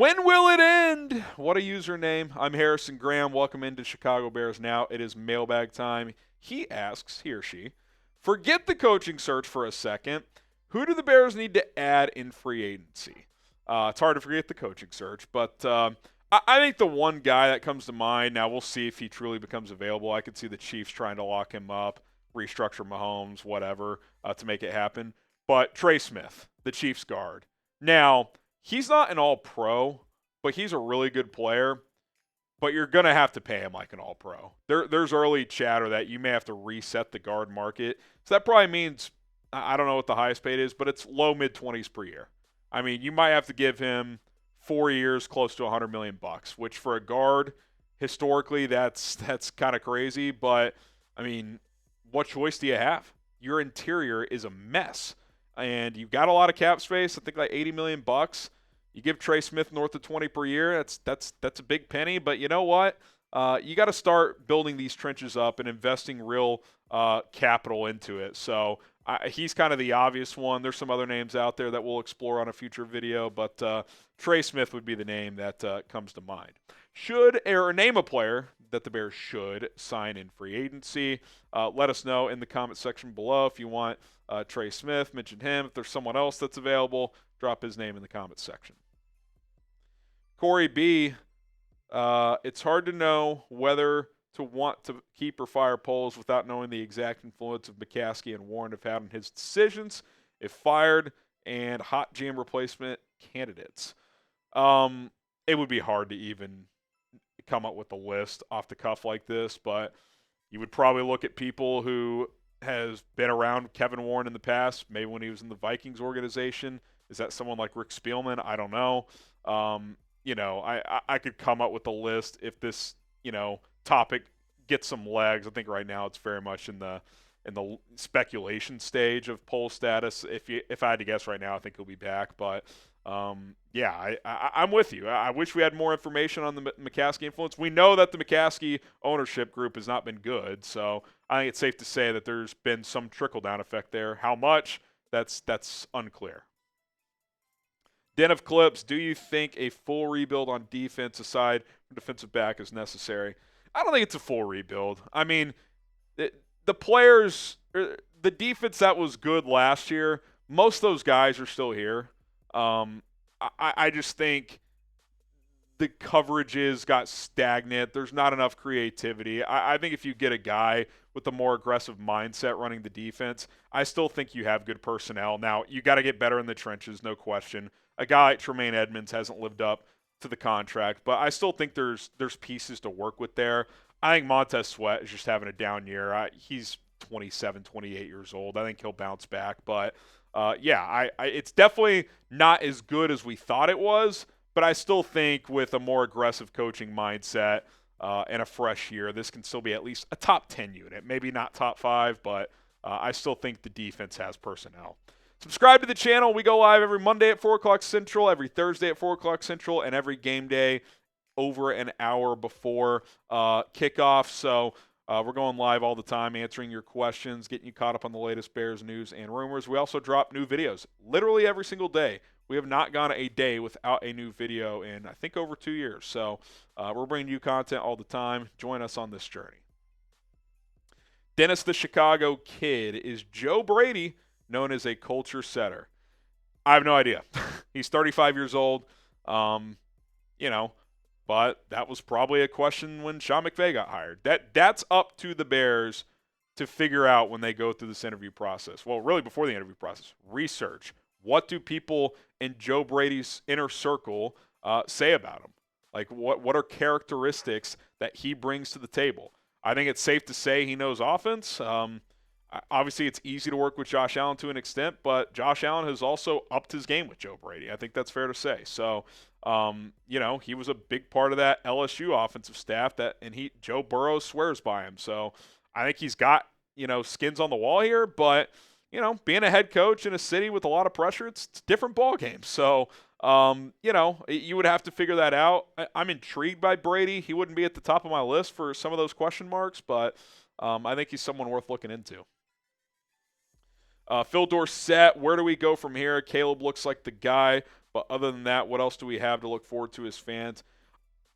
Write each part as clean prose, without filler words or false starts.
When will it end? What a username. I'm Harrison Graham. Welcome into Chicago Bears Now. It is mailbag time. He asks, he or she, forget the coaching search for a second. Who do the Bears need to add in free agency? It's hard to forget the coaching search, but I think the one guy that comes to mind, now we'll see if he truly becomes available. I could see the Chiefs trying to lock him up, restructure Mahomes, whatever, to make it happen. But Trey Smith, the Chiefs guard. Now, he's not an all-pro, but he's a really good player. But you're going to have to pay him like an all-pro. There's early chatter that you may have to reset the guard market. So that probably means, I don't know what the highest paid is, but it's low mid-20s per year. I mean, you might have to give him 4 years, close to $100 million, which for a guard, historically, that's kind of crazy. But, I mean, what choice do you have? Your interior is a mess. And you've got a lot of cap space. I think like $80 million. You give Trey Smith north of 20 per year. That's a big penny. But you know what? You got to start building these trenches up and investing real capital into it. So he's kind of the obvious one. There's some other names out there that we'll explore on a future video, but Trey Smith would be the name that comes to mind. Name a player that the Bears should sign in free agency. Let us know in the comment section below if you want Trey Smith, mention him. If there's someone else that's available, drop his name in the comment section. Corey B., it's hard to know whether to want to keep or fire Poles without knowing the exact influence of McCaskey and Warren have had on his decisions, if fired, and hot GM replacement candidates. It would be hard to even come up with a list off the cuff like this, but you would probably look at people who has been around Kevin Warren in the past, maybe when he was in the Vikings organization. Is that someone like Rick Spielman? I don't know. I could come up with a list if this, topic gets some legs. I think right now it's very much in the speculation stage of poll status. If I had to guess right now, I think he'll be back. But I'm with you. I wish we had more information on the McCaskey influence. We know that the McCaskey ownership group has not been good, so I think it's safe to say that there's been some trickle-down effect there. How much? That's unclear. Den of Clips, do you think a full rebuild on defense aside from defensive back is necessary? I don't think it's a full rebuild. I mean, the players, the defense that was good last year, most of those guys are still here. I just think the coverages got stagnant. There's not enough creativity. I think if you get a guy with a more aggressive mindset running the defense, I still think you have good personnel. Now, you got to get better in the trenches, no question. A guy like Tremaine Edmonds hasn't lived up to the contract, but I still think there's pieces to work with there. I think Montez Sweat is just having a down year. He's 27, 28 years old. I think he'll bounce back, but it's definitely not as good as we thought it was, but I still think with a more aggressive coaching mindset and a fresh year, this can still be at least a top 10 unit. Maybe not top 5, but I still think the defense has personnel. Subscribe to the channel. We go live every Monday at 4 o'clock Central, every Thursday at 4 o'clock Central, and every game day over an hour before kickoff. So we're going live all the time, answering your questions, getting you caught up on the latest Bears news and rumors. We also drop new videos literally every single day. We have not gone a day without a new video in, I think, over 2 years. So we're bringing you content all the time. Join us on this journey. Dennis the Chicago Kid, is Joe Brady known as a culture setter? I have no idea. He's 35 years old, but that was probably a question when Sean McVay got hired. That's up to the Bears to figure out when they go through this interview process. Well, really before the interview process, research. What do people in Joe Brady's inner circle say about him? Like, what are characteristics that he brings to the table? I think it's safe to say he knows offense. Obviously, it's easy to work with Josh Allen to an extent, but Josh Allen has also upped his game with Joe Brady. I think that's fair to say. So, he was a big part of that LSU offensive staff Joe Burrow swears by him. So I think he's got, skins on the wall here, but, being a head coach in a city with a lot of pressure, it's a different ballgame. So, you would have to figure that out. I'm intrigued by Brady. He wouldn't be at the top of my list for some of those question marks, but I think he's someone worth looking into. Phil Dorsett, where do we go from here? Caleb looks like the guy But other than that, what else do we have to look forward to as fans?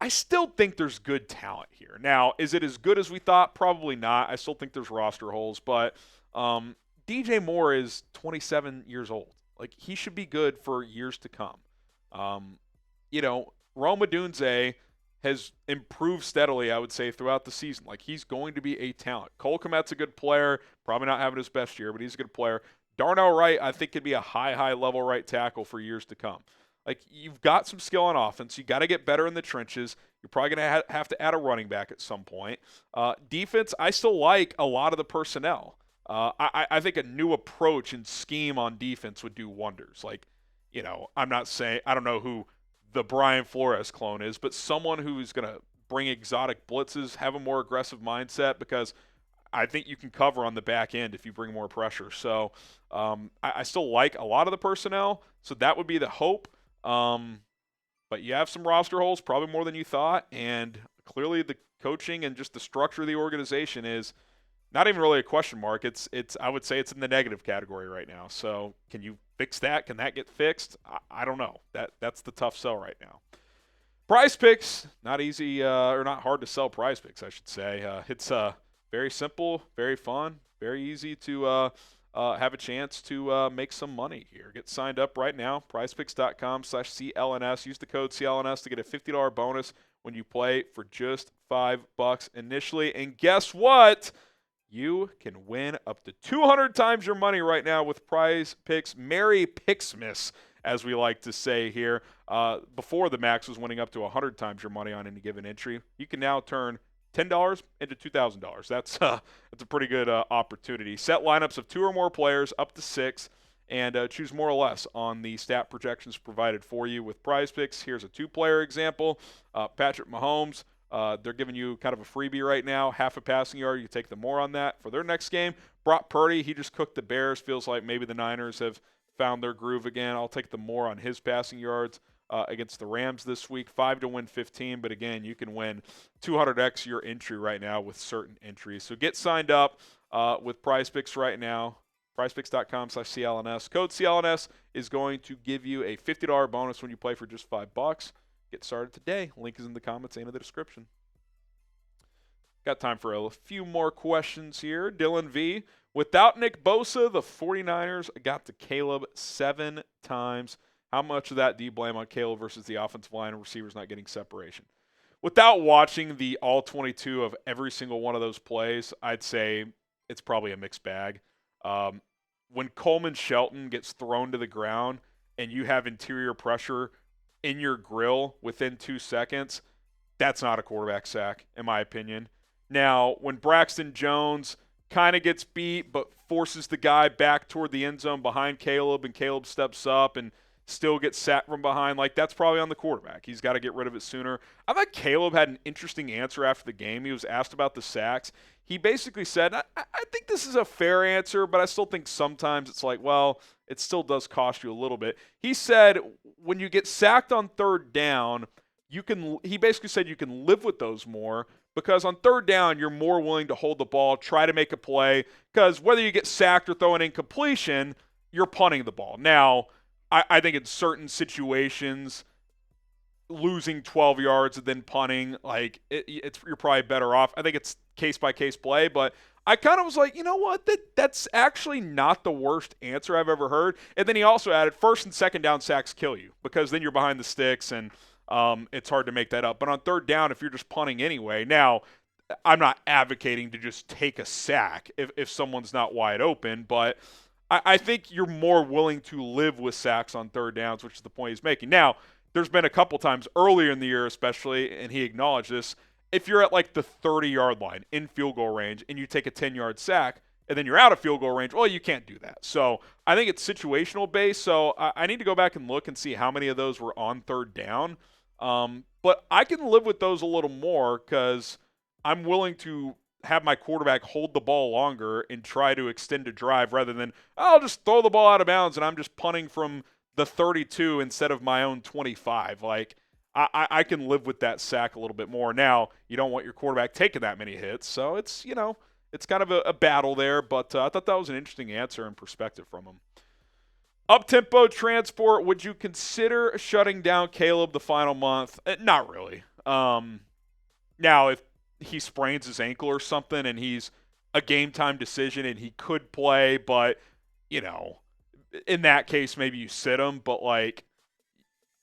I still think there's good talent here. Now, is it as good as we thought? Probably not. I still think there's roster holes, but DJ Moore is 27 years old. Like, he should be good for years to come. Um, Rome Odunze has improved steadily, I would say, throughout the season. Like, he's going to be a talent. Cole Kmet's a good player, probably not having his best year, but he's a good player. Darnell Wright, I think, could be a high level right tackle for years to come. Like, you've got some skill on offense. You got to get better in the trenches. You're probably going to have to add a running back at some point. Defense, I still like a lot of the personnel. I think a new approach and scheme on defense would do wonders. Like, I'm not saying – I don't know who the Brian Flores clone is, but someone who's going to bring exotic blitzes, have a more aggressive mindset, because I think you can cover on the back end if you bring more pressure. So I still like a lot of the personnel, so that would be the hope. But you have some roster holes, probably more than you thought, and clearly the coaching and just the structure of the organization is not even really a question mark. It's I would say it's in the negative category right now. So can you fix that? Can that get fixed? I don't know. That's the tough sell right now. Prize Picks, not easy or not hard to sell Prize Picks, I should say. It's very simple, very fun, very easy to have a chance to make some money here. Get signed up right now, prizepicks.com/CLNS. Use the code CLNS to get a $50 bonus when you play for just $5 initially. And guess what? You can win up to 200 times your money right now with Prize Picks. Merry Picksmas, as we like to say here. Before, the max was winning up to 100 times your money on any given entry. You can now turn $10 into $2,000. That's a pretty good opportunity. Set lineups of 2 or more players up to 6, and choose more or less on the stat projections provided for you with Prize Picks. Here's a 2-player example. Patrick Mahomes. They're giving you kind of a freebie right now, half a passing yard. You take the more on that for their next game. Brock Purdy, he just cooked the Bears. Feels like maybe the Niners have found their groove again. I'll take the more on his passing yards against the Rams this week. 5 to win 15, but again, you can win 200x your entry right now with certain entries. So get signed up with Prize Picks right now. PrizePicks.com/CLNS. Code CLNS is going to give you a $50 bonus when you play for just $5. Get started today. Link is in the comments and in the description. Got time for a few more questions here. Dylan V. Without Nick Bosa, the 49ers got to Caleb 7 times. How much of that do you blame on Caleb versus the offensive line and receivers not getting separation? Without watching the all 22 of every single one of those plays, I'd say it's probably a mixed bag. When Coleman Shelton gets thrown to the ground and you have interior pressure in your grill within 2 seconds, that's not a quarterback sack, in my opinion. Now, when Braxton Jones kind of gets beat but forces the guy back toward the end zone behind Caleb, and Caleb steps up and still gets sacked from behind, like, that's probably on the quarterback. He's got to get rid of it sooner. I thought Caleb had an interesting answer after the game. He was asked about the sacks. He basically said, I think this is a fair answer, but I still think sometimes it's like, well, it still does cost you a little bit. He said when you get sacked on 3rd down, he basically said you can live with those more, because on 3rd down, you're more willing to hold the ball, try to make a play, because whether you get sacked or throw an incompletion, you're punting the ball. Now, I think in certain situations, losing 12 yards and then punting, like, you're probably better off. I think it's case-by-case play, but I kind of was like, you know what, that's actually not the worst answer I've ever heard. And then he also added 1st and 2nd down sacks kill you, because then you're behind the sticks and it's hard to make that up. But on 3rd down, if you're just punting anyway, now I'm not advocating to just take a sack if someone's not wide open, but I think you're more willing to live with sacks on 3rd downs, which is the point he's making. Now, there's been a couple times earlier in the year especially, and he acknowledged this, if you're at like the 30-yard line in field goal range and you take a 10-yard sack and then you're out of field goal range, well, you can't do that. So I think it's situational based, so I need to go back and look and see how many of those were on 3rd down. But I can live with those a little more, because I'm willing to have my quarterback hold the ball longer and try to extend a drive rather than, I'll just throw the ball out of bounds and I'm just punting from the 32 instead of my own 25. Like, I can live with that sack a little bit more. Now, you don't want your quarterback taking that many hits, so it's kind of a battle there, but I thought that was an interesting answer and perspective from him. Up-tempo transport, would you consider shutting down Caleb the final month? Not really. Now, if he sprains his ankle or something and he's a game-time decision and he could play, but, you know, in that case, maybe you sit him. But, like,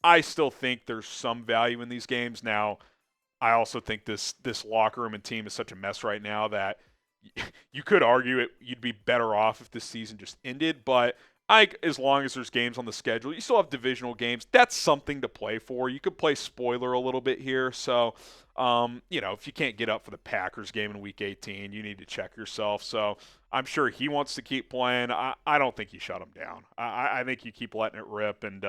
I still think there's some value in these games. Now, I also think this locker room and team is such a mess right now that you could argue you'd be better off if this season just ended. But as long as there's games on the schedule, you still have divisional games. That's something to play for. You could play spoiler a little bit here. So, if you can't get up for the Packers game in Week 18, you need to check yourself. So I'm sure he wants to keep playing. I don't think you shut him down. I think you keep letting it rip and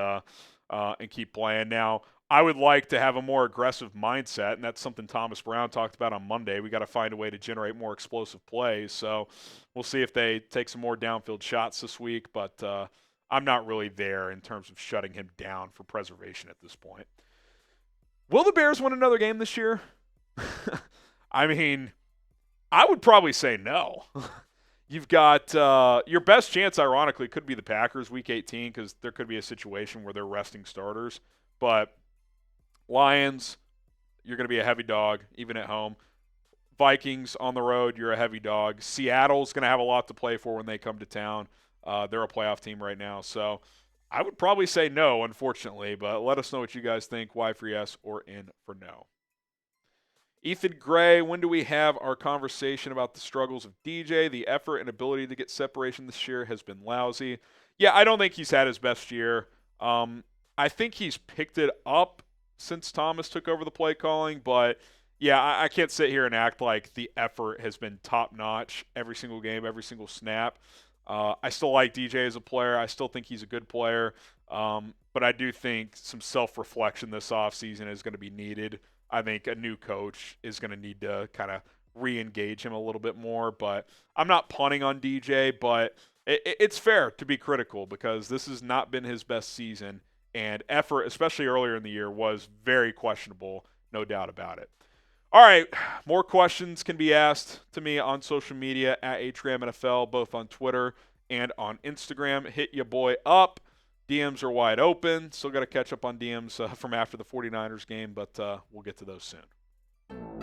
keep playing. Now, I would like to have a more aggressive mindset, and that's something Thomas Brown talked about on Monday. We got to find a way to generate more explosive plays. So we'll see if they take some more downfield shots this week, but I'm not really there in terms of shutting him down for preservation at this point. Will the Bears win another game this year? I mean, I would probably say no. You've got your best chance, ironically, could be the Packers Week 18 because there could be a situation where they're resting starters. But Lions, you're going to be a heavy dog, even at home. Vikings on the road, you're a heavy dog. Seattle's going to have a lot to play for when they come to town. They're a playoff team right now. So I would probably say no, unfortunately. But let us know what you guys think. Y for yes or in for no. Ethan Gray, when do we have our conversation about the struggles of DJ? The effort and ability to get separation this year has been lousy. Yeah, I don't think he's had his best year. I think he's picked it up since Thomas took over the play calling, but yeah, I can't sit here and act like the effort has been top-notch every single game, every single snap. I still like DJ as a player. I still think he's a good player, but I do think some self-reflection this offseason is going to be needed. I think a new coach is going to need to kind of re-engage him a little bit more, but I'm not punting on DJ, but it's fair to be critical because this has not been his best season, and effort, especially earlier in the year, was very questionable, no doubt about it. All right, more questions can be asked to me on social media at HGramNFL, both on Twitter and on Instagram. Hit your boy up. DMs are wide open. Still got to catch up on DMs from after the 49ers game, but we'll get to those soon.